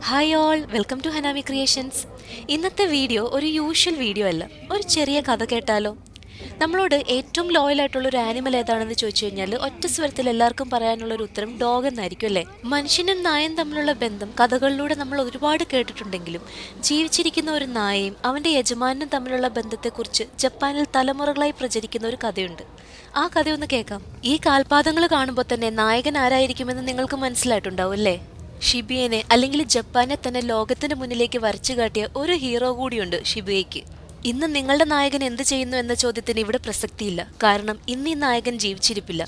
Hi all, welcome to Hanami creations. ഇന്നത്തെ video ഒരു usual video അല്ല, ഒരു ചെറിയ കഥ കേട്ടാലോ? നമ്മളോട് ഏറ്റവും ലോയൽ ആയിട്ടുള്ള ഒരു ആനിമൽ ഏതാണെന്ന് ചോദിച്ചു കഴിഞ്ഞാൽ ഒറ്റ സ്വരത്തിൽ എല്ലാവർക്കും പറയാനുള്ള ഒരു ഉത്തരം ഡോഗ് എന്നായിരിക്കും അല്ലേ? മനുഷ്യനും നായയും തമ്മിലുള്ള ബന്ധം കഥകളിലൂടെ നമ്മൾ ഒരുപാട് കേട്ടിട്ടുണ്ടെങ്കിലും ജീവിച്ചിരിക്കുന്ന ഒരു നായയും അവന്റെ യജമാനും തമ്മിലുള്ള ബന്ധത്തെക്കുറിച്ച് ജപ്പാനിൽ തലമുറകളായി പ്രചരിക്കുന്ന ഒരു കഥയുണ്ട്. ആ കഥയൊന്ന് കേൾക്കാം. ഈ കാൽപാദങ്ങൾ കാണുമ്പോൾ തന്നെ നായകൻ ആരായിരിക്കുമെന്ന് നിങ്ങൾക്ക് മനസ്സിലായിട്ടുണ്ടാവും അല്ലേ? ഷിബിയനെ അല്ലെങ്കിൽ ജപ്പാനെ തന്നെ ലോകത്തിന്റെ മുന്നിലേക്ക് വരച്ചു കാട്ടിയ ഒരു ഹീറോ കൂടിയുണ്ട് ഷിബുയയ്ക്ക്. ഇന്ന് നിങ്ങളുടെ നായകൻ എന്ത് ചെയ്യുന്നു എന്ന ചോദ്യത്തിന് ഇവിടെ പ്രസക്തിയില്ല, കാരണം ഇന്ന് ഈ നായകൻ ജീവിച്ചിരിപ്പില്ല.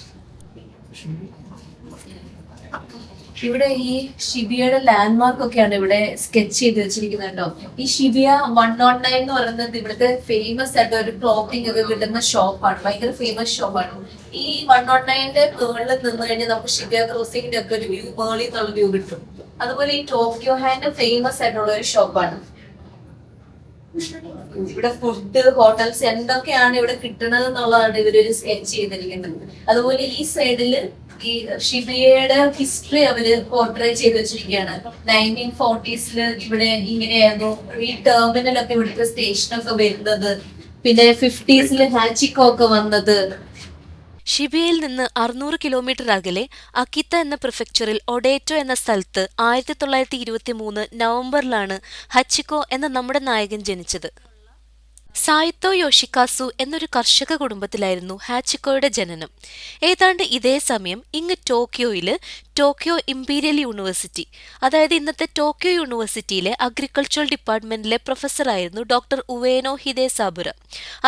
ഇവിടെ ഈ ഷിബിയയുടെ ലാൻഡ്മാർക്ക് ഒക്കെയാണ് ഇവിടെ സ്കെച്ച് ചെയ്ത് വെച്ചിരിക്കുന്നത് കേട്ടോ. ഈ ഷിബിയ 109 എന്ന് പറയുന്നത് ഇവിടുത്തെ ഫേമസ് ആയിട്ട് ഒരു ക്ലോത്തിങ് ഒക്കെ കിട്ടുന്ന ഷോപ്പാണ്, ഭയങ്കര ഫേമസ് ഷോപ്പാണ്. ഈ 109ന്റെ മുകളിൽ നിന്ന് കഴിഞ്ഞാൽ നമുക്ക് ഷിബിയ ക്രോസിംഗിന്റെ ഒക്കെ ഒരു വ്യൂ, മേളിൽ നിന്നുള്ള വ്യൂ കിട്ടും. അതുപോലെ ഈ ടോക്കിയോ ഹാൻഡ് ഫേമസ് ആയിട്ടുള്ള ഒരു ഷോപ്പാണ്. ഇവിടെ ഫുഡ്, ഹോട്ടൽസ് എന്തൊക്കെയാണ് ഇവിടെ കിട്ടുന്നത് എന്നുള്ളതാണ് ഇവരൊരു സ്കെച്ച് ചെയ്തിരിക്കുന്നത്. അതുപോലെ ഈ സൈഡില് ഈ ഷിബിയയുടെ ഹിസ്റ്ററി അവര് പോർട്രേ ചെയ്ത് വെച്ചിരിക്കുകയാണ്. 1940s ഇവിടെ ഇങ്ങനെയായിരുന്നു ഈ ടെർമിനലൊക്കെ, ഇവിടുത്തെ സ്റ്റേഷനൊക്കെ വരുന്നത്. പിന്നെ 50s ഹാച്ചിക്കോ ഒക്കെ വന്നത്. ഷിബിയയിൽ നിന്ന് 600 കിലോമീറ്റർ അകലെ അക്കിത്ത എന്ന പ്രിഫെക്ചറിൽ ഒഡേറ്റോ എന്ന സ്ഥലത്ത് 1923 നവംബറിലാണ് ഹച്ചിക്കോ എന്ന നമ്മുടെ നായകൻ ജനിച്ചത്. സായിത്തോ യോഷിക്കാസു എന്നൊരു കർഷക കുടുംബത്തിലായിരുന്നു ഹാച്ചിക്കോയുടെ ജനനം. ഏതാണ്ട് ഇതേ സമയം ഇങ്ങ് ടോക്കിയോയില് ടോക്കിയോ ഇംപീരിയൽ യൂണിവേഴ്സിറ്റി, അതായത് ഇന്നത്തെ ടോക്കിയോ യൂണിവേഴ്സിറ്റിയിലെ അഗ്രികൾച്ചറൽ ഡിപ്പാർട്ട്മെന്റിലെ പ്രൊഫസറായിരുന്നു ഡോക്ടർ ഉവേനോ ഹിദേസാബുര.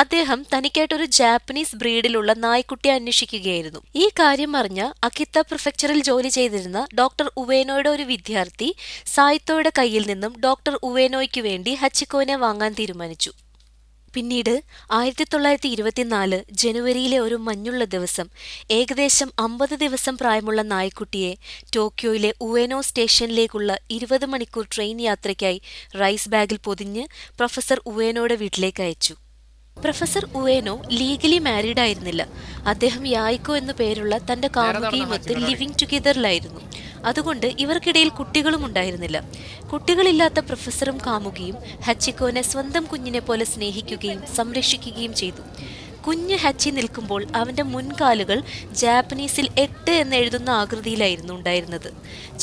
അദ്ദേഹം തനിക്കായിട്ടൊരു ജാപ്പനീസ് ബ്രീഡിലുള്ള നായ്ക്കുട്ടിയെ അന്വേഷിക്കുകയായിരുന്നു. ഈ കാര്യം അറിഞ്ഞ അക്കിത്ത പ്രിഫെക്ചറിൽ ജോലി ചെയ്തിരുന്ന ഡോക്ടർ ഉവേനോയുടെ ഒരു വിദ്യാർത്ഥി സായിത്തോയുടെ കയ്യിൽ നിന്നും ഡോക്ടർ ഉവേനോയ്ക്ക് വേണ്ടി ഹച്ചിക്കോനെ വാങ്ങാൻ തീരുമാനിച്ചു. പിന്നീട് 1924 ജനുവരിയിലെ ഒരു മഞ്ഞുള്ള ദിവസം ഏകദേശം 50 ദിവസം പ്രായമുള്ള നായ്ക്കുട്ടിയെ ടോക്കിയോയിലെ ഉവേനോ സ്റ്റേഷനിലേക്കുള്ള 20 മണിക്കൂർ ട്രെയിൻ യാത്രയ്ക്കായി റൈസ് ബാഗിൽ പൊതിഞ്ഞ് പ്രൊഫസർ ഉവേനോയുടെ വീട്ടിലേക്ക് അയച്ചു. പ്രൊഫസർ ഉവേനോ ലീഗലി മാരീഡ് ആയിരുന്നില്ല. അദ്ദേഹം യായിക്കോ എന്നു പേരുള്ള തന്റെ കാമുകിയുമൊത്ത് ലിവിംഗ് ടുഗെദറിലായിരുന്നു. അതുകൊണ്ട് ഇവർക്കിടയിൽ കുട്ടികളും ഉണ്ടായിരുന്നില്ല. കുട്ടികളില്ലാത്ത പ്രൊഫസറും കാമുകിയും ഹച്ചിക്കോനെ സ്വന്തം കുഞ്ഞിനെ പോലെ സ്നേഹിക്കുകയും സംരക്ഷിക്കുകയും ചെയ്തു. കുഞ്ഞ് ഹച്ചി നിൽക്കുമ്പോൾ അവന്റെ മുൻകാലുകൾ ജാപ്പനീസിൽ 8 എന്നെഴുതുന്ന ആകൃതിയിലായിരുന്നു ഉണ്ടായിരുന്നത്.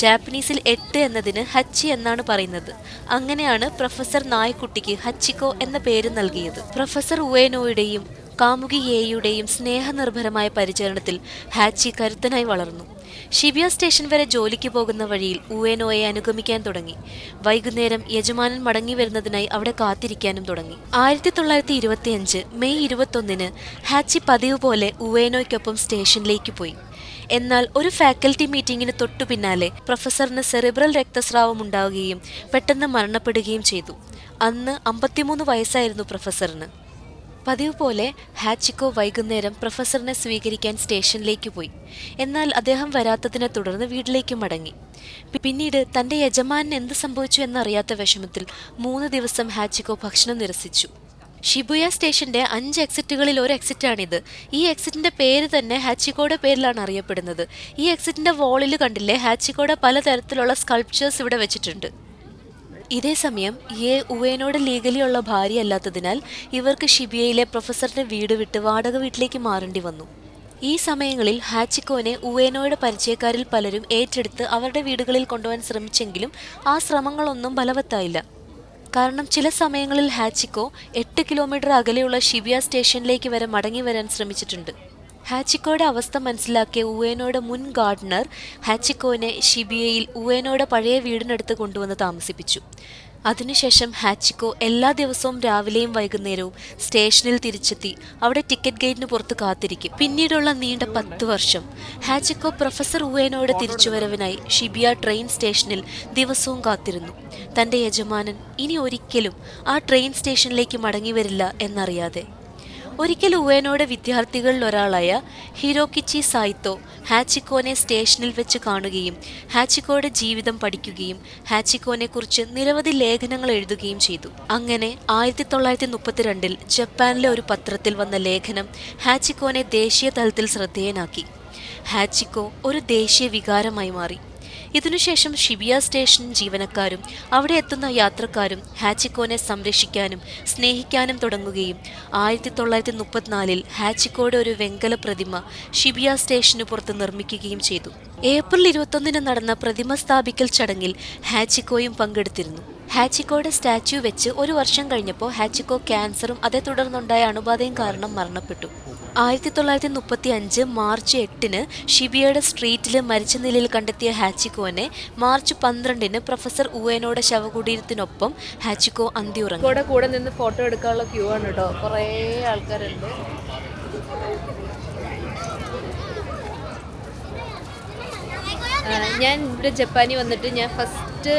ജാപ്പനീസിൽ 8 എന്നതിന് ഹച്ചി എന്നാണ് പറയുന്നത്. അങ്ങനെയാണ് പ്രൊഫസർ നായ്ക്കുട്ടിക്ക് ഹച്ചിക്കോ എന്ന പേര് നൽകിയത്. പ്രൊഫസർ ഉവേനോയുടെയും കാമുകി യേയുടെയും സ്നേഹനിർഭരമായ പരിചരണത്തിൽ ഹാച്ചി കരുത്തനായി വളർന്നു. ഷിബിയ സ്റ്റേഷൻ വരെ ജോലിക്ക് പോകുന്ന വഴിയിൽ ഉവേനോയെ അനുഗമിക്കാൻ തുടങ്ങി. വൈകുന്നേരം യജമാനൻ മടങ്ങി വരുന്നതിനായി അവിടെ കാത്തിരിക്കാനും തുടങ്ങി. 1925 മെയ് 21 ഹാച്ചി പതിവ് പോലെ ഉവേനോയ്ക്കൊപ്പം സ്റ്റേഷനിലേക്ക് പോയി. എന്നാൽ ഒരു ഫാക്കൽറ്റി മീറ്റിംഗിന് തൊട്ടു പിന്നാലെ പ്രൊഫസറിന് സെറിബ്രൽ രക്തസ്രാവം ഉണ്ടാവുകയും പെട്ടെന്ന് മരണപ്പെടുകയും ചെയ്തു. അന്ന് 53 വയസ്സായിരുന്നു പ്രൊഫസറിന്. പതിവ് പോലെ ഹാച്ചിക്കോ വൈകുന്നേരം പ്രൊഫസറിനെ സ്വീകരിക്കാൻ സ്റ്റേഷനിലേക്ക് പോയി. എന്നാൽ അദ്ദേഹം വരാത്തതിനെ തുടർന്ന് വീട്ടിലേക്ക് മടങ്ങി. പിന്നീട് തന്റെ യജമാനന് എന്ത് സംഭവിച്ചു എന്നറിയാത്ത വിഷമത്തിൽ 3 ദിവസം ഹാച്ചിക്കോ ഭക്ഷണം നിരസിച്ചു. ഷിബുയ സ്റ്റേഷന്റെ 5 എക്സിറ്റുകളിൽ ഒരു എക്സിറ്റാണിത്. ഈ എക്സിറ്റിന്റെ പേര് തന്നെ ഹാച്ചിക്കോയുടെ പേരിലാണ് അറിയപ്പെടുന്നത്. ഈ എക്സിറ്റിന്റെ വോളിൽ കണ്ടില്ലേ, ഹാച്ചിക്കോയുടെ പലതരത്തിലുള്ള സ്കൾപ്ചേഴ്സ് ഇവിടെ വെച്ചിട്ടുണ്ട്. ഇതേസമയം ഉവേനോട് ലീഗലി ഉള്ള ഭാര്യ അല്ലാത്തതിനാൽ ഇവർക്ക് ഷിബിയയിലെ പ്രൊഫസറിന്റെ വീട് വിട്ട് വാടക വീട്ടിലേക്ക് മാറേണ്ടി വന്നു. ഈ സമയങ്ങളിൽ ഹാച്ചിക്കോനെ ഉവേനോയുടെ പരിചയക്കാരിൽ പലരും ഏറ്റെടുത്ത് അവരുടെ വീടുകളിൽ കൊണ്ടുപോകാൻ ശ്രമിച്ചെങ്കിലും ആ ശ്രമങ്ങളൊന്നും ഫലവത്തായില്ല. കാരണം ചില സമയങ്ങളിൽ ഹാച്ചിക്കോ 8 കിലോമീറ്റർ അകലെയുള്ള ഷിബിയ സ്റ്റേഷനിലേക്ക് വരെ മടങ്ങി വരാൻ ശ്രമിച്ചിട്ടുണ്ട്. ഹാച്ചിക്കോയുടെ അവസ്ഥ മനസ്സിലാക്കിയ ഉവേനോയുടെ മുൻ ഗാർഡനർ ഹാച്ചിക്കോനെ ഷിബിയയിൽ ഉവേനോയുടെ പഴയ വീടിനടുത്ത് കൊണ്ടുവന്ന് താമസിപ്പിച്ചു. അതിനുശേഷം ഹാച്ചിക്കോ എല്ലാ ദിവസവും രാവിലെയും വൈകുന്നേരവും സ്റ്റേഷനിൽ തിരിച്ചെത്തി അവിടെ ടിക്കറ്റ് ഗേറ്റിന് പുറത്ത് കാത്തിരിക്കും. പിന്നീടുള്ള നീണ്ട 10 വർഷം ഹാച്ചിക്കോ പ്രൊഫസർ ഉവേനോയുടെ തിരിച്ചുവരവിനായി ഷിബിയ ട്രെയിൻ സ്റ്റേഷനിൽ ദിവസവും കാത്തിരുന്നു, തന്റെ യജമാനൻ ഇനി ഒരിക്കലും ആ ട്രെയിൻ സ്റ്റേഷനിലേക്ക് മടങ്ങി വരില്ല എന്നറിയാതെ. ഒരിക്കൽ ഉവേനോയുടെ വിദ്യാർത്ഥികളിൽ ഒരാളായ ഹിരോക്കിച്ചി സായിത്തോ ഹാച്ചിക്കോനെ സ്റ്റേഷനിൽ വെച്ച് കാണുകയും ഹാച്ചിക്കോയുടെ ജീവിതം പഠിക്കുകയും ഹാച്ചിക്കോനെ കുറിച്ച് നിരവധി ലേഖനങ്ങൾ എഴുതുകയും ചെയ്തു. അങ്ങനെ 1932 ജപ്പാനിലെ ഒരു പത്രത്തിൽ വന്ന ലേഖനം ഹാച്ചിക്കോനെ ദേശീയ തലത്തിൽ ശ്രദ്ധേയനാക്കി. ഹാച്ചിക്കോ ഒരു ദേശീയ വികാരമായി മാറി. ഇതിനുശേഷം ഷിബിയ സ്റ്റേഷൻ ജീവനക്കാരും അവിടെ എത്തുന്ന യാത്രക്കാരും ഹാച്ചിക്കോനെ സംരക്ഷിക്കാനും സ്നേഹിക്കാനും തുടങ്ങുകയും 1934 ഹാച്ചിക്കോയുടെ ഒരു വെങ്കല പ്രതിമ ഷിബിയ സ്റ്റേഷനു പുറത്ത് നിർമ്മിക്കുകയും ചെയ്തു. ഏപ്രിൽ 21 നടന്ന പ്രതിമ സ്ഥാപിക്കൽ ചടങ്ങിൽ ഹാച്ചിക്കോയും പങ്കെടുത്തിരുന്നു. ഹാച്ചിക്കോയുടെ സ്റ്റാച്യു വെച്ച് ഒരു വർഷം കഴിഞ്ഞപ്പോൾ ഹാച്ചിക്കോ ക്യാൻസറും അതേ തുടർന്നുണ്ടായ അണുബാധയും കാരണം മരണപ്പെട്ടു. 1935 മാർച്ച് 8 ഷിബിയയുടെ സ്ട്രീറ്റിൽ മരിച്ച നിലയിൽ കണ്ടെത്തിയ ഹാച്ചിക്കോനെ മാർച്ച് 12 പ്രൊഫസർ ഉവേനോയുടെ ശവകുടീരത്തിനൊപ്പം ഹാച്ചിക്കോ അന്തിയുറങ്ങി. കൂടെ നിന്ന് ഫോട്ടോ എടുക്കാനുള്ള ക്യൂ ആണ് കേട്ടോ, കുറേ ആൾക്കാരുണ്ട്. ഞാൻ ഇവിടെ ജപ്പാനിൽ വന്നിട്ട് ഞാൻ ഫസ്റ്റ്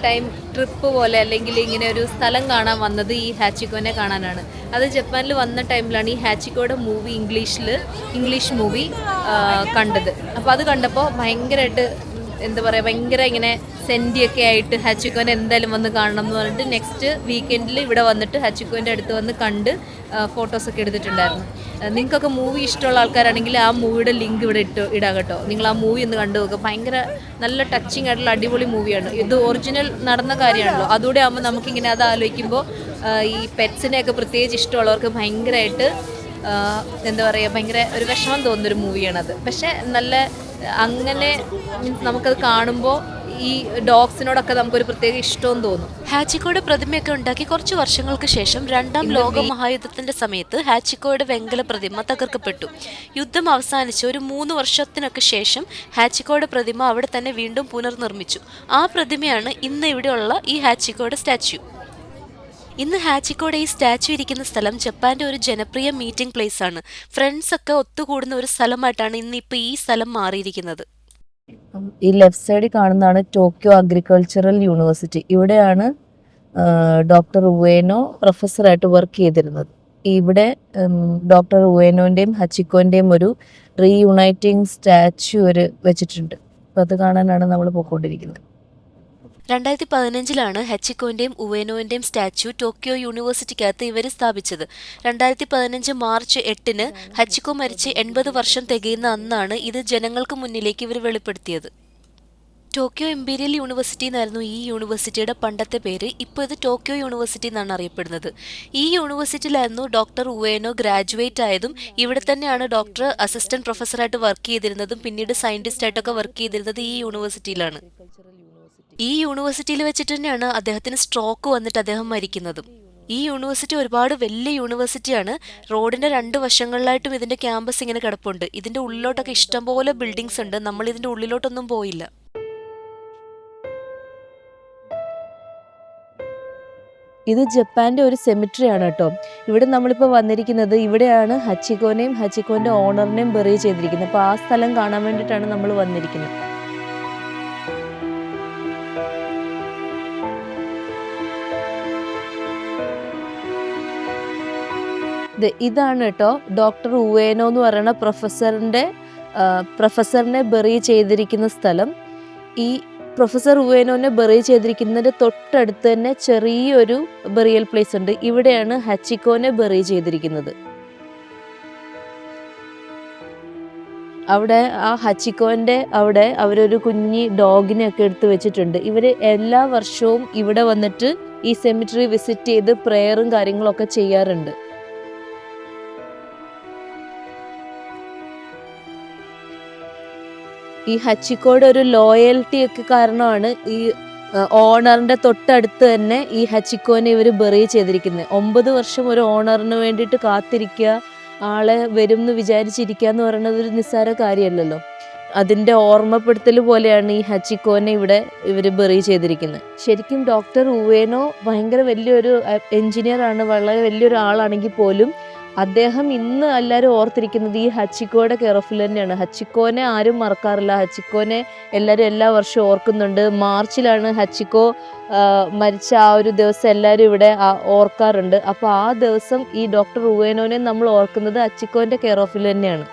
ടൈം ട്രിപ്പ് പോലെ അല്ലെങ്കിൽ ഇങ്ങനെ ഒരു സ്ഥലം കാണാൻ വന്നത് ഈ ഹാച്ചിക്കോനെ കാണാനാണ്. അത് ജപ്പാനിൽ വന്ന ടൈമിലാണ് ഈ ഹാച്ചിക്കോയുടെ മൂവി ഇംഗ്ലീഷ് മൂവി കണ്ടത്. അപ്പോൾ അത് കണ്ടപ്പോൾ ഭയങ്കരമായിട്ട് എന്താ പറയുക, ഭയങ്കര ഇങ്ങനെ സെൻറ്റിയൊക്കെ ആയിട്ട് ഹാച്ചിക്കോനെ എന്തായാലും വന്ന് കാണണം എന്ന് പറഞ്ഞിട്ട് നെക്സ്റ്റ് വീക്കെൻഡിൽ ഇവിടെ വന്നിട്ട് ഹാച്ചിക്കോൻ്റെ അടുത്ത് വന്ന് കണ്ട് ഫോട്ടോസൊക്കെ എടുത്തിട്ടുണ്ടായിരുന്നു. നിങ്ങൾക്കൊക്കെ മൂവി ഇഷ്ടമുള്ള ആൾക്കാരാണെങ്കിൽ ആ മൂവിയുടെ ലിങ്ക് ഇവിടെ ഇടാം കേട്ടോ. നിങ്ങൾ ആ മൂവി ഒന്ന് കണ്ടു നോക്കുക. ഭയങ്കര നല്ല ടച്ചിങ് ആയിട്ടുള്ള അടിപൊളി മൂവിയാണ്. ഇത് ഒറിജിനൽ നടന്ന കാര്യമാണല്ലോ. അതുകൂടെ ആകുമ്പോൾ നമുക്കിങ്ങനെ അത് ആലോചിക്കുമ്പോൾ ഈ പെറ്റ്സിനെയൊക്കെ പ്രത്യേകിച്ച് ഇഷ്ടമുള്ളവർക്ക് ഭയങ്കരമായിട്ട് എന്താ പറയുക, ഭയങ്കര ഒരു വിഷമം തോന്നുന്നൊരു മൂവിയാണത്. പക്ഷേ നല്ല അങ്ങനെ മീൻസ് നമുക്കത് കാണുമ്പോൾ ഈ ഡോഗ്സിനോടൊക്കെ നമുക്കൊരു പ്രത്യേക ഇഷ്ടവും തോന്നും. ഹാച്ചിക്കോയുടെ പ്രതിമയൊക്കെ ഉണ്ടാക്കി കുറച്ചു വർഷങ്ങൾക്ക് ശേഷം രണ്ടാം ലോക മഹായുദ്ധത്തിന്റെ സമയത്ത് ഹാച്ചിക്കോയുടെ വെങ്കല പ്രതിമ തകർക്കപ്പെട്ടു. യുദ്ധം അവസാനിച്ച് ഒരു 3 വർഷത്തിനൊക്കെ ശേഷം ഹാച്ചിക്കോയുടെ പ്രതിമ അവിടെ തന്നെ വീണ്ടും പുനർനിർമ്മിച്ചു. ആ പ്രതിമയാണ് ഇന്ന് ഇവിടെയുള്ള ഈ ഹാച്ചിക്കോയുടെ സ്റ്റാച്യു. ഇന്ന് ഹാച്ചിക്കോയുടെ ഈ സ്റ്റാച്യു ഇരിക്കുന്ന സ്ഥലം ജപ്പാന്റെ ഒരു ജനപ്രിയ മീറ്റിംഗ് പ്ലേസ് ആണ്. ഫ്രണ്ട്സ് ഒക്കെ ഒത്തുകൂടുന്ന ഒരു സ്ഥലമായിട്ടാണ് ഇന്ന് ഇപ്പോൾ ഈ സ്ഥലം മാറിയിരിക്കുന്നത്. ഈ ലെഫ്റ്റ് സൈഡിൽ കാണുന്നതാണ് ടോക്കിയോ അഗ്രികൾച്ചറൽ യൂണിവേഴ്സിറ്റി. ഇവിടെയാണ് ഡോക്ടർ ഉവേനോ പ്രൊഫസറായിട്ട് വർക്ക് ചെയ്തിരുന്നത്. ഇവിടെ ഡോക്ടർ ഉവേനോൻ്റെയും ഹച്ചിക്കോൻ്റെയും ഒരു റീയുണൈറ്റിംഗ് സ്റ്റാച്യു വെച്ചിട്ടുണ്ട്. അപ്പം അത് കാണാനാണ് നമ്മൾ പോയിക്കൊണ്ടിരിക്കുന്നത്. 2015 ഹച്ചിക്കോന്റെയും ഉവേനോന്റെയും സ്റ്റാച്യു ടോക്കിയോ യൂണിവേഴ്സിറ്റിക്കകത്ത് ഇവർ സ്ഥാപിച്ചത്. 2015 മാർച്ച് 8 ഹച്ചിക്കോ മരിച്ച് 80 വർഷം തികയുന്ന അന്നാണ് ഇത് ജനങ്ങൾക്ക് മുന്നിലേക്ക് ഇവർ വെളിപ്പെടുത്തിയത്. ടോക്കിയോ ഇംപീരിയൽ യൂണിവേഴ്സിറ്റി എന്നായിരുന്നു ഈ യൂണിവേഴ്സിറ്റിയുടെ പണ്ടത്തെ പേര്. ഇപ്പോൾ ഇത് ടോക്കിയോ യൂണിവേഴ്സിറ്റി എന്നാണ് അറിയപ്പെടുന്നത്. ഈ യൂണിവേഴ്സിറ്റിയിലായിരുന്നു ഡോക്ടർ ഉവേനോ ഗ്രാജുവേറ്റ് ആയതും ഇവിടെ തന്നെയാണ് ഡോക്ടർ അസിസ്റ്റന്റ് പ്രൊഫസറായിട്ട് വർക്ക് ചെയ്തിരുന്നതും പിന്നീട് സയന്റിസ്റ്റായിട്ടൊക്കെ വർക്ക് ചെയ്തിരുന്നത് ഈ യൂണിവേഴ്സിറ്റിയിലാണ്. ഈ യൂണിവേഴ്സിറ്റിയിൽ വെച്ചിട്ട് തന്നെയാണ് അദ്ദേഹത്തിന് സ്ട്രോക്ക് വന്നിട്ട് അദ്ദേഹം മരിക്കുന്നതും. ഈ യൂണിവേഴ്സിറ്റി ഒരുപാട് വലിയ യൂണിവേഴ്സിറ്റിയാണ്. റോഡിന്റെ 2 വശങ്ങളിലായിട്ടും ഇതിന്റെ ക്യാമ്പസ് ഇങ്ങനെ കിടപ്പുണ്ട്. ഇതിന്റെ ഉള്ളിലോട്ടൊക്കെ ഇഷ്ടംപോലെ ബിൽഡിങ്സ് ഉണ്ട്. നമ്മൾ ഇതിന്റെ ഉള്ളിലോട്ടൊന്നും പോയില്ല. ഇത് ജപ്പാന്റെ ഒരു സെമിട്രി ആണ് കേട്ടോ. ഇവിടെ നമ്മളിപ്പോൾ വന്നിരിക്കുന്നത്, ഇവിടെയാണ് ഹച്ചിക്കോനെയും ഹച്ചിക്കോന്റെ ഓണറിനെയും ബറി ചെയ്തിരിക്കുന്നത്. അപ്പോൾ ആ സ്ഥലം കാണാൻ വേണ്ടിയിട്ടാണ് നമ്മൾ വന്നിരിക്കുന്നത്. ഇതാണ് കേട്ടോ ഡോക്ടർ ഉവേനോ എന്ന് പറയുന്ന പ്രൊഫസറിനെ ബറി ചെയ്തിരിക്കുന്ന സ്ഥലം. ഈ പ്രൊഫസർ ഉവേനോനെ ബറി ചെയ്തിരിക്കുന്നതിൻ്റെ തൊട്ടടുത്ത് തന്നെ ചെറിയൊരു ബറിയൽ പ്ലേസ് ഉണ്ട്. ഇവിടെയാണ് ഹച്ചിക്കോനെ ബറി ചെയ്തിരിക്കുന്നത്. അവിടെ ആ ഹച്ചിക്കോന്റെ അവിടെ അവരൊരു കുഞ്ഞി ഡോഗിനെയൊക്കെ എടുത്ത് വെച്ചിട്ടുണ്ട്. ഇവർ എല്ലാ വർഷവും ഇവിടെ വന്നിട്ട് ഈ സെമിറ്ററി വിസിറ്റ് ചെയ്ത് പ്രേയറും കാര്യങ്ങളൊക്കെ ചെയ്യാറുണ്ട്. ഈ ഹച്ചിക്കോയുടെ ഒരു ലോയൽറ്റി ഒക്കെ കാരണമാണ് ഈ ഓണറിന്റെ തൊട്ടടുത്ത് തന്നെ ഈ ഹച്ചിക്കോനെ ഇവർ ബറി ചെയ്തിരിക്കുന്നത്. 9 വർഷം ഒരു ഓണറിന് വേണ്ടിയിട്ട് കാത്തിരിക്കുക, ആളെ വരും എന്ന് വിചാരിച്ചിരിക്കുക എന്ന് പറയുന്നത് ഒരു നിസ്സാര കാര്യമല്ലല്ലോ. അതിൻ്റെ ഓർമ്മപ്പെടുത്തൽ പോലെയാണ് ഈ ഹച്ചിക്കോനെ ഇവിടെ ഇവർ ബറി ചെയ്തിരിക്കുന്നത്. ശരിക്കും ഡോക്ടർ ഉവേനോ ഭയങ്കര വലിയൊരു എഞ്ചിനീയർ ആണ്, വളരെ വലിയൊരു ആളാണെങ്കിൽ പോലും അദ്ദേഹം ഇന്ന് എല്ലാവരും ഓർത്തിരിക്കുന്നത് ഈ ഹച്ചിക്കോയുടെ കെയർ ഓഫിൽ തന്നെയാണ്. ഹച്ചിക്കോനെ ആരും മറക്കാറില്ല. ഹച്ചിക്കോനെ എല്ലാവരും എല്ലാ വർഷവും ഓർക്കുന്നുണ്ട്. മാർച്ചിലാണ് ഹച്ചിക്കോ മരിച്ച ആ ഒരു ദിവസം എല്ലാവരും ഇവിടെ ഓർക്കാറുണ്ട്. അപ്പോൾ ആ ദിവസം ഈ ഡോക്ടർ ഉവേനോനെ നമ്മൾ ഓർക്കുന്നത് ഹച്ചിക്കോന്റെ കെയർ ഓഫിൽ തന്നെയാണ്.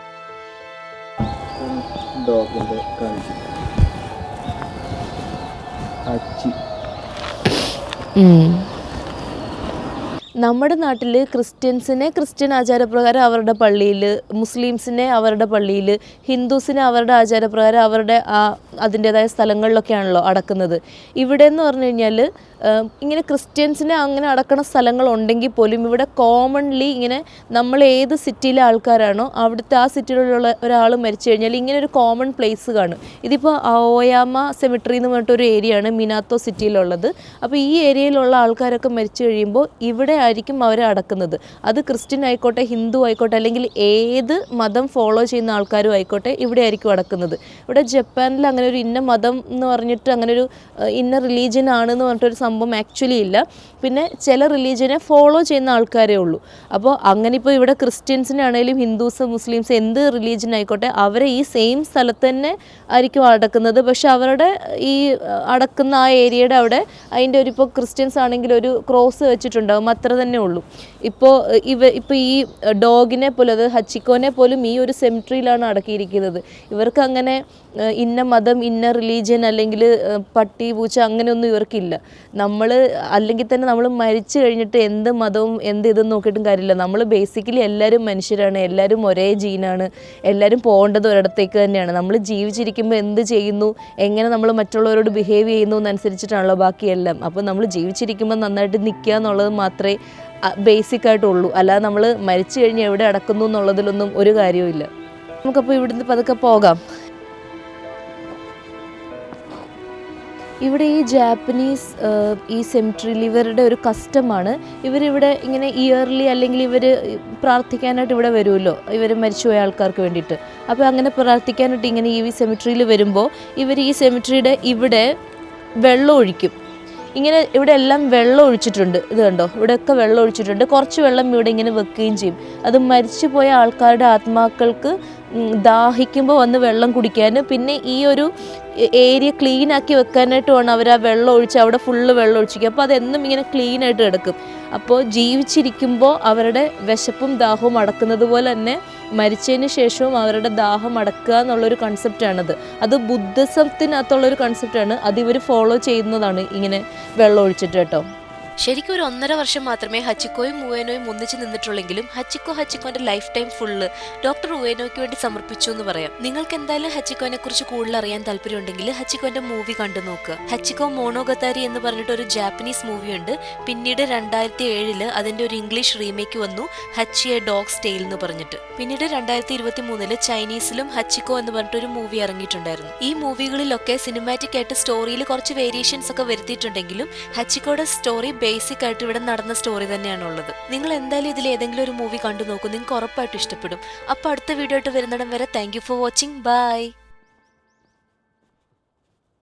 നമ്മുടെ നാട്ടിൽ ക്രിസ്ത്യൻസിനെ ക്രിസ്ത്യൻ ആചാരപ്രകാരം അവരുടെ പള്ളിയിൽ, മുസ്ലിംസിനെ അവരുടെ പള്ളിയിൽ, ഹിന്ദുസിനെ അവരുടെ ആചാരപ്രകാരം അവരുടെ അതിൻ്റേതായ സ്ഥലങ്ങളിലൊക്കെയാണല്ലോ അടക്കുന്നത്. ഇവിടെ എന്ന് പറഞ്ഞു കഴിഞ്ഞാൽ ഇങ്ങനെ ക്രിസ്ത്യൻസിനെ അങ്ങനെ അടക്കണ സ്ഥലങ്ങളുണ്ടെങ്കിൽ പോലും ഇവിടെ കോമൺലി ഇങ്ങനെ നമ്മൾ ഏത് സിറ്റിയിലെ ആൾക്കാരാണോ അവിടുത്തെ ആ സിറ്റിയിലുള്ള ഒരാൾ മരിച്ചു കഴിഞ്ഞാൽ ഇങ്ങനെ ഒരു കോമൺ പ്ലേസ് കാണും. ഇതിപ്പോൾ ഓയാമ സെമിട്രി എന്ന് പറഞ്ഞിട്ടൊരു ഏരിയയാണ് മിനാത്തോ സിറ്റിയിലുള്ളത്. അപ്പോൾ ഈ ഏരിയയിലുള്ള ആൾക്കാരൊക്കെ മരിച്ചു കഴിയുമ്പോൾ ഇവിടെ ആയിരിക്കും അവരെ അടക്കുന്നത്. അത് ക്രിസ്ത്യൻ ആയിക്കോട്ടെ, ഹിന്ദു ആയിക്കോട്ടെ, അല്ലെങ്കിൽ ഏത് മതം ഫോളോ ചെയ്യുന്ന ആൾക്കാരും ആയിക്കോട്ടെ ഇവിടെ ആയിരിക്കും അടക്കുന്നത്. ഇവിടെ ജപ്പാനിൽ അങ്ങനെ ഒരു ഇന്ന മതം എന്ന് പറഞ്ഞിട്ട് അങ്ങനെ ഒരു ഇന്ന റിലീജിയൻ ആണെന്ന് പറഞ്ഞിട്ടൊരു സംഭവം ആക്ച്വലി ഇല്ല. പിന്നെ ചില റിലീജിയനെ ഫോളോ ചെയ്യുന്ന ആൾക്കാരേ ഉള്ളൂ. അപ്പോൾ അങ്ങനെ ഇപ്പോൾ ഇവിടെ ക്രിസ്ത്യൻസിനെ ആണെങ്കിലും ഹിന്ദുസ്, മുസ്ലിംസ്, എന്ത് റിലീജിയൻ ആയിക്കോട്ടെ അവരെ ഈ സെയിം സ്ഥലത്ത് തന്നെ ആയിരിക്കും അടക്കുന്നത്. പക്ഷെ അവരുടെ ഈ അടക്കുന്ന ആ ഏരിയയുടെ അവിടെ അതിൻ്റെ ഒരു, ഇപ്പോൾ ക്രിസ്ത്യൻസ് ആണെങ്കിൽ ഒരു ക്രോസ് വെച്ചിട്ടുണ്ടാകും, അത്ര തന്നെ ഉള്ളൂ. ഇപ്പോൾ ഈ ഡോഗിനെ പോലും, അത് ഹച്ചിക്കോനെ പോലും ഈ ഒരു സെമിട്രിയിലാണ് അടക്കിയിരിക്കുന്നത്. ഇവർക്ക് അങ്ങനെ ഇന്ന മതം, ഇന്ന റിലീജിയൻ, അല്ലെങ്കിൽ പട്ടി പൂച്ച അങ്ങനെയൊന്നും ഇവർക്കില്ല. നമ്മൾ അല്ലെങ്കിൽ തന്നെ നമ്മൾ മരിച്ചു കഴിഞ്ഞിട്ട് എന്ത് മതവും എന്ത് ഇതെന്ന് നോക്കിയിട്ടും കാര്യമില്ല. നമ്മൾ ബേസിക്കലി എല്ലാവരും മനുഷ്യരാണ്, എല്ലാവരും ഒരേ ജീനാണ്, എല്ലാവരും പോകേണ്ടത് ഒരിടത്തേക്ക് തന്നെയാണ്. നമ്മൾ ജീവിച്ചിരിക്കുമ്പോൾ എന്ത് ചെയ്യുന്നു, എങ്ങനെ നമ്മൾ മറ്റുള്ളവരോട് ബിഹേവ് ചെയ്യുന്നു എന്നനുസരിച്ചിട്ടാണല്ലോ ബാക്കിയെല്ലാം. അപ്പോൾ നമ്മൾ ജീവിച്ചിരിക്കുമ്പോൾ നന്നായിട്ട് നിൽക്കുക എന്നുള്ളത് മാത്രമേ ബേസിക്കായിട്ടുള്ളൂ. അല്ലാതെ നമ്മൾ മരിച്ചു കഴിഞ്ഞ് എവിടെ അടക്കുന്നു എന്നുള്ളതിലൊന്നും ഒരു കാര്യവുമില്ല. നമുക്കപ്പോൾ ഇവിടുന്ന് പതുക്കെ പോകാം. ഇവിടെ ഈ ജാപ്പനീസ് ഈ സെമിട്രിയിൽ ഇവരുടെ ഒരു കസ്റ്റമാണ്. ഇവരിവിടെ ഇങ്ങനെ ഇയർലി അല്ലെങ്കിൽ ഇവർ പ്രാർത്ഥിക്കാനായിട്ട് ഇവിടെ വരുമല്ലോ, ഇവർ മരിച്ചുപോയ ആൾക്കാർക്ക് വേണ്ടിയിട്ട്. അപ്പോൾ അങ്ങനെ പ്രാർത്ഥിക്കാനായിട്ട് ഇങ്ങനെ ഈ സെമിട്രിയിൽ വരുമ്പോൾ ഇവർ ഈ സെമിട്രിയുടെ ഇവിടെ വെള്ളം ഒഴിക്കും. ഇങ്ങനെ ഇവിടെ എല്ലാം വെള്ളം ഒഴിച്ചിട്ടുണ്ട്. ഇത് കണ്ടോ, ഇവിടെയൊക്കെ വെള്ളം ഒഴിച്ചിട്ടുണ്ട്. കുറച്ച് വെള്ളം ഇവിടെ ഇങ്ങനെ വെക്കുകയും ചെയ്യും. അത് മരിച്ചു പോയ ആൾക്കാരുടെ ആത്മാക്കൾക്ക് ദാഹിക്കുമ്പോൾ വന്ന് വെള്ളം കുടിക്കാനും പിന്നെ ഈ ഒരു ഏരിയ ക്ലീൻ ആക്കി വെക്കാനായിട്ടുമാണ് അവർ ആ വെള്ളം ഒഴിച്ച് അവിടെ ഫുള്ള് വെള്ളം ഒഴിച്ചിരിക്കുക. അപ്പോൾ അതെന്നും ഇങ്ങനെ ക്ലീൻ ആയിട്ട് കിടക്കും. അപ്പോൾ ജീവിച്ചിരിക്കുമ്പോൾ അവരുടെ വിശപ്പും ദാഹവും അടക്കുന്നത് പോലെ തന്നെ മരിച്ചതിന് ശേഷവും അവരുടെ ദാഹം അടക്കുക എന്നുള്ളൊരു കൺസെപ്റ്റാണത്. അത് ബുദ്ധിസത്തിനകത്തുള്ളൊരു കൺസെപ്റ്റാണ്. അത് ഇവർ ഫോളോ ചെയ്യുന്നതാണ് ഇങ്ങനെ വെള്ളം ഒഴിച്ചിട്ട് കേട്ടോ. ശരിക്കും ഒരു 1.5 വർഷം മാത്രമേ ഹച്ചിക്കോയും ഉവേനോയും ഒന്നിച്ച് നിന്നിട്ടുള്ളെങ്കിലും ഹച്ചിക്കോന്റെ ലൈഫ് ടൈം ഫുള്ള് ഡോക്ടർ ഉവേനോയ്ക്ക് വേണ്ടി സമർപ്പിച്ചു എന്ന് പറയാം. നിങ്ങൾക്ക് എന്തായാലും ഹച്ചിക്കോനെ കുറിച്ച് കൂടുതൽ അറിയാൻ താല്പര്യമുണ്ടെങ്കിൽ ഹച്ചിക്കോന്റെ മൂവി കണ്ടു നോക്കുക. ഹച്ചിക്കോ മോണോഗതാരി എന്ന് പറഞ്ഞിട്ട് ഒരു ജാപ്പനീസ് മൂവിയുണ്ട്. പിന്നീട് 2007 അതിന്റെ ഒരു ഇംഗ്ലീഷ് റീമേക്ക് വന്നു, ഹച്ചി എ ഡോഗ്സ് ടെയിൽ എന്ന് പറഞ്ഞിട്ട്. പിന്നീട് 2023 ചൈനീസിലും ഹച്ചിക്കോ എന്ന് പറഞ്ഞിട്ടൊരു മൂവി ഇറങ്ങിയിട്ടുണ്ടായിരുന്നു. ഈ മൂവികളിലൊക്കെ സിനിമാറ്റിക് ആയിട്ട് സ്റ്റോറിയിൽ കുറച്ച് വേരിയേഷൻസ് ഒക്കെ വരുത്തിയിട്ടുണ്ടെങ്കിലും ഹച്ചിക്കോയുടെ സ്റ്റോറി ബേസിക് ആയിട്ട് ഇവിടെ നടന്ന സ്റ്റോറി തന്നെയാണുള്ളത്. നിങ്ങൾ എന്തായാലും ഇതിൽ ഏതെങ്കിലും ഒരു മൂവി കണ്ടു നോക്കൂ, നിങ്ങൾക്ക് ഉറപ്പായിട്ടും ഇഷ്ടപ്പെടും. അപ്പോൾ അടുത്ത വീഡിയോ ആയിട്ട് വരുന്നിടം വരെ thank you for watching. By.